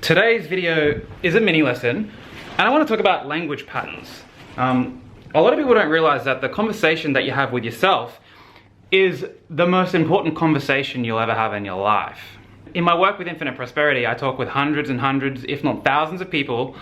Today's video is a mini lesson, and I want to talk about language patterns. A lot of people don't realize that the conversation that you have with yourself is the most important conversation you'll ever have in your life. In my work with Infinite Prosperity, I talk with hundreds and hundreds, if not thousands of people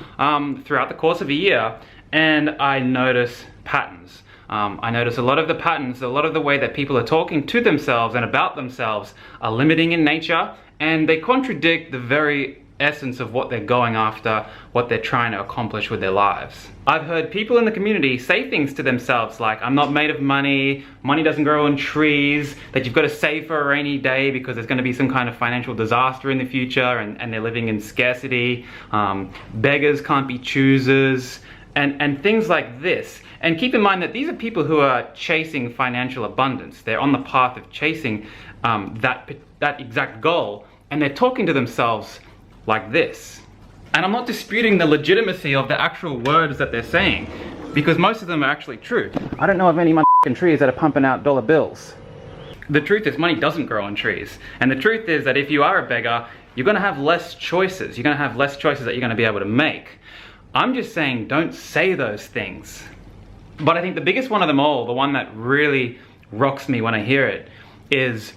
throughout the course of a year, and I notice patterns. I notice a lot of the patterns, a lot of the way that people are talking to themselves and about themselves are limiting in nature, and they contradict the very essence of what they're going after, what they're trying to accomplish with their lives. I've heard people in the community say things to themselves like, I'm not made of money, money doesn't grow on trees, that you've got to save for a rainy day because there's going to be some kind of financial disaster in the future, and they're living in scarcity, beggars can't be choosers, and things like this. And keep in mind that these are people who are chasing financial abundance. They're on the path of chasing that exact goal, and they're talking to themselves like this. And I'm not disputing the legitimacy of the actual words that they're saying, because most of them are actually true. I don't know of any motherfucking trees that are pumping out dollar bills. The truth is, money doesn't grow on trees. And the truth is that if you are a beggar, you're gonna have less choices. You're gonna have less choices that you're gonna be able to make. I'm just saying, don't say those things. But I think the biggest one of them all, the one that really rocks me when I hear it, is,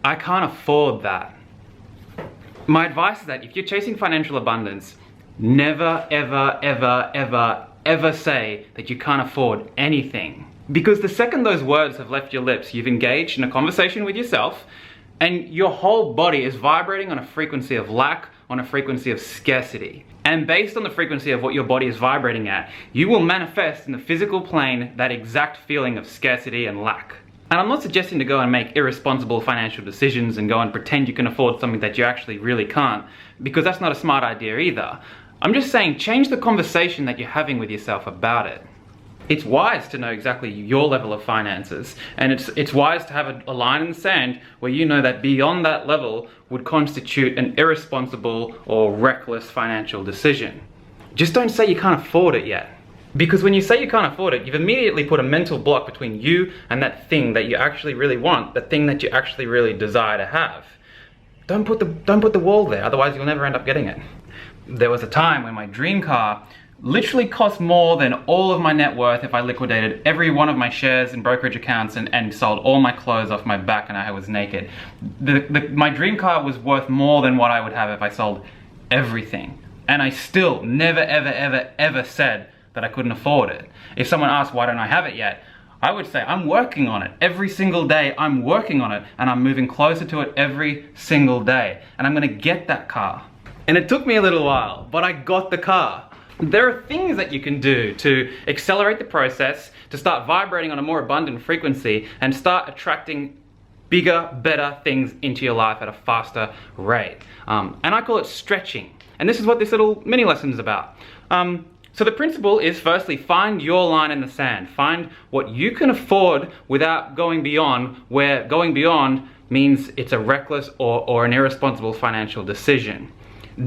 I can't afford that. My advice is that if you're chasing financial abundance, never, ever, ever, ever, ever say that you can't afford anything. Because the second those words have left your lips, you've engaged in a conversation with yourself, and your whole body is vibrating on a frequency of lack, on a frequency of scarcity. And based on the frequency of what your body is vibrating at, you will manifest in the physical plane that exact feeling of scarcity and lack. And I'm not suggesting to go and make irresponsible financial decisions and go and pretend you can afford something that you actually really can't, because that's not a smart idea either. I'm just saying, change the conversation that you're having with yourself about it. It's wise to know exactly your level of finances, and it's wise to have a line in the sand where you know that beyond that level would constitute an irresponsible or reckless financial decision. Just don't say you can't afford it yet. Because when you say you can't afford it, you've immediately put a mental block between you and that thing that you actually really want, the thing that you actually really desire to have. Don't put the wall there, otherwise you'll never end up getting it. There was a time when my dream car literally cost more than all of my net worth if I liquidated every one of my shares and brokerage accounts and sold all my clothes off my back and I was naked. My dream car was worth more than what I would have if I sold everything. And I still never, ever, ever, ever said that I couldn't afford it. If someone asked, why don't I have it yet? I would say, I'm working on it. Every single day, I'm working on it, and I'm moving closer to it every single day. And I'm gonna get that car. And it took me a little while, but I got the car. There are things that you can do to accelerate the process, to start vibrating on a more abundant frequency, and start attracting bigger, better things into your life at a faster rate. And I call it stretching. And this is what this little mini lesson is about. So the principle is, firstly, find your line in the sand. Find what you can afford without going beyond, where going beyond means it's a reckless or an irresponsible financial decision.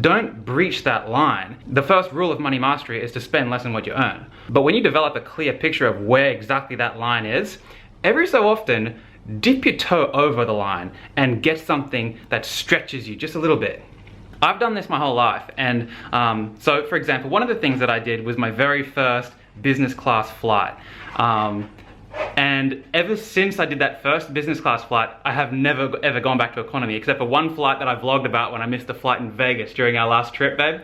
Don't breach that line. The first rule of money mastery is to spend less than what you earn. But when you develop a clear picture of where exactly that line is, every so often, dip your toe over the line and get something that stretches you just a little bit. I've done this my whole life, and so for example, one of the things that I did was my very first business class flight. And ever since I did that first business class flight, I have never ever gone back to economy, except for one flight that I vlogged about when I missed a flight in Vegas during our last trip, babe.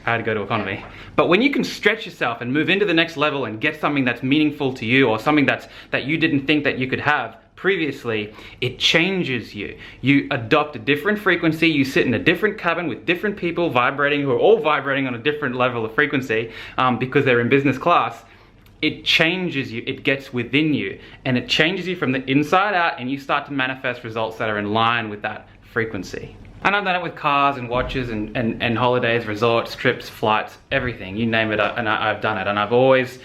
I had to go to economy. But when you can stretch yourself and move into the next level and get something that's meaningful to you, or something that you didn't think that you could have previously, it changes you. You adopt a different frequency, you sit in a different cabin with different people vibrating, who are all vibrating on a different level of frequency because they're in business class. It changes you, it gets within you, and it changes you from the inside out, and you start to manifest results that are in line with that frequency. And I've done it with cars and watches and holidays, resorts, trips, flights, everything, you name it, and I've done it. And I've always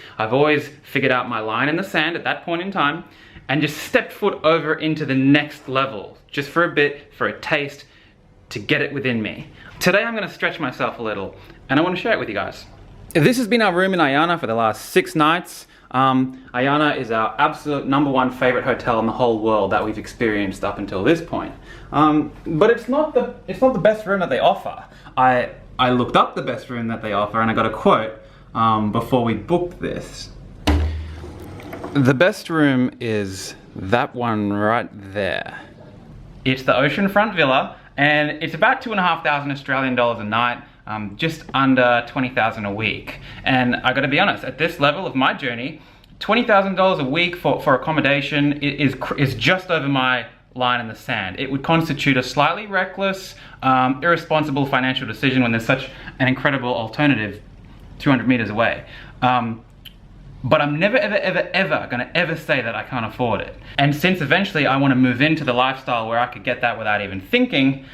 figured out my line in the sand at that point in time, and just stepped foot over into the next level, just for a bit, for a taste, to get it within me. Today I'm gonna stretch myself a little, and I wanna share it with you guys. This has been our room in Ayana for the last 6 nights. Ayana is our absolute #1 favorite hotel in the whole world that we've experienced up until this point. But it's not the best room that they offer. I I looked up the best room that they offer and I got a quote before we booked this. The best room is that one right there. It's the oceanfront villa, and it's about 2,500 Australian dollars a night, just under 20,000 a week. And I gotta be honest, at this level of my journey, $20,000 a week for accommodation is just over my line in the sand. It would constitute a slightly reckless, irresponsible financial decision when there's such an incredible alternative 200 meters away. But I'm never, ever gonna ever say that I can't afford it. And since eventually I wanna move into the lifestyle where I could get that without even thinking,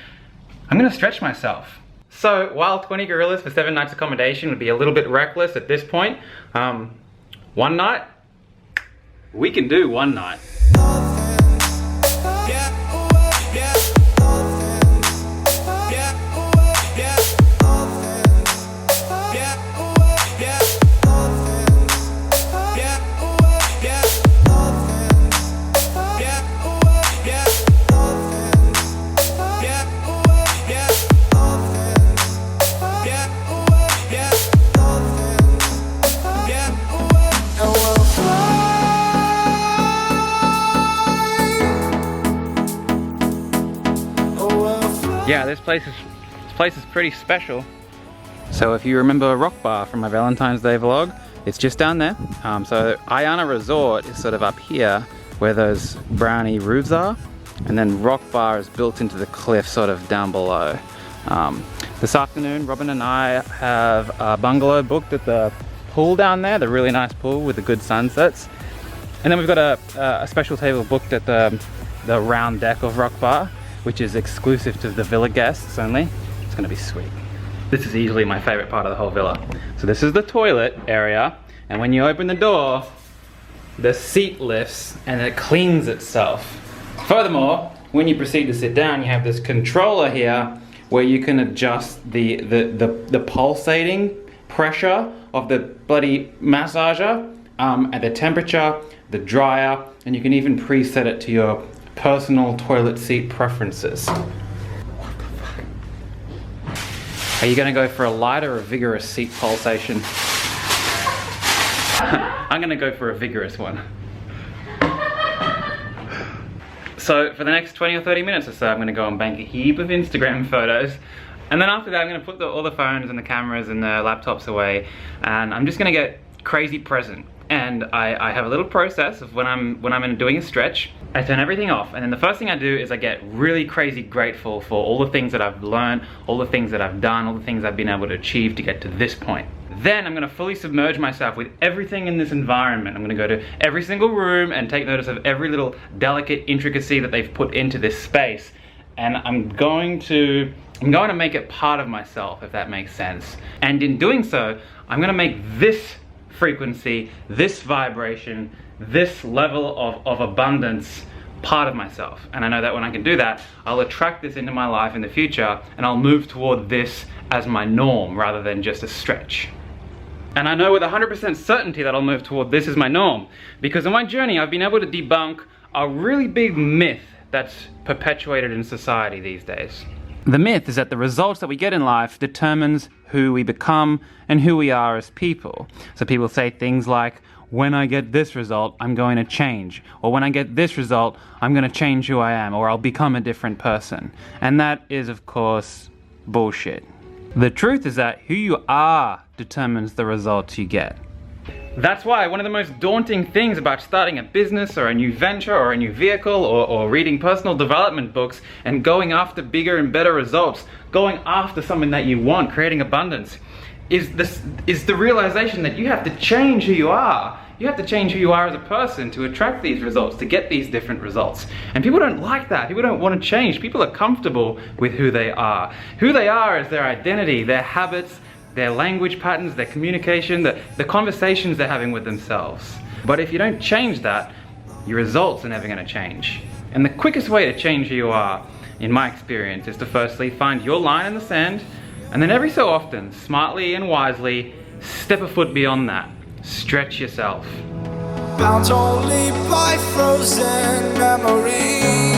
I'm gonna stretch myself. So while 20 gorillas for 7 nights accommodation would be a little bit reckless at this point, one night, we can do one night. Yeah, this place is pretty special. So if you remember Rock Bar from my Valentine's Day vlog, it's just down there. So Ayana Resort is sort of up here where those brownie roofs are, and then Rock Bar is built into the cliff sort of down below. This afternoon, Robin and I have a bungalow booked at the pool down there, the really nice pool with the good sunsets. And then we've got a special table booked at the round deck of Rock Bar, which is exclusive to the villa guests only. It's gonna be sweet. This is easily my favorite part of the whole villa. So this is the toilet area, and when you open the door, the seat lifts and it cleans itself. Furthermore, when you proceed to sit down, you have this controller here where you can adjust the pulsating pressure of the bloody massager, and the temperature, the dryer, and you can even preset it to your personal toilet seat preferences. What the fuck? Are you gonna go for a light or a vigorous seat pulsation? I'm gonna go for a vigorous one. So for the next 20 or 30 minutes or so, I'm gonna go and bank a heap of Instagram photos. And then after that, I'm gonna put all the phones and the cameras and the laptops away, and I'm just gonna get crazy present. And I have a little process of when I'm doing a stretch, I turn everything off, and then the first thing I do is I get really crazy grateful for all the things that I've learned, all the things that I've done, all the things I've been able to achieve to get to this point. Then I'm gonna fully submerge myself with everything in this environment. I'm gonna go to every single room and take notice of every little delicate intricacy that they've put into this space. And I'm going to make it part of myself, if that makes sense. And in doing so, I'm gonna make this frequency, this vibration, this level of abundance part of myself. And I know that when I can do that, I'll attract this into my life in the future, and I'll move toward this as my norm rather than just a stretch. And I know with 100% certainty that I'll move toward this as my norm, because on my journey I've been able to debunk a really big myth that's perpetuated in society these days. The myth is that the results that we get in life determines who we become and who we are as people. So people say things like, when I get this result, I'm going to change. Or when I get this result, I'm going to change who I am, or I'll become a different person. And that is, of course, bullshit. The truth is that who you are determines the results you get. That's why one of the most daunting things about starting a business or a new venture or a new vehicle or reading personal development books and going after bigger and better results, going after something that you want, creating abundance, is the realization that you have to change who you are. You have to change who you are as a person to attract these results, to get these different results. And people don't like that. People don't want to change. People are comfortable with who they are. Who they are is their identity, their habits, their language patterns, their communication, the conversations they're having with themselves. But if you don't change that, your results are never going to change. And the quickest way to change who you are, in my experience, is to firstly find your line in the sand, and then every so often, smartly and wisely, step a foot beyond that. Stretch yourself. Bound only by frozen memories.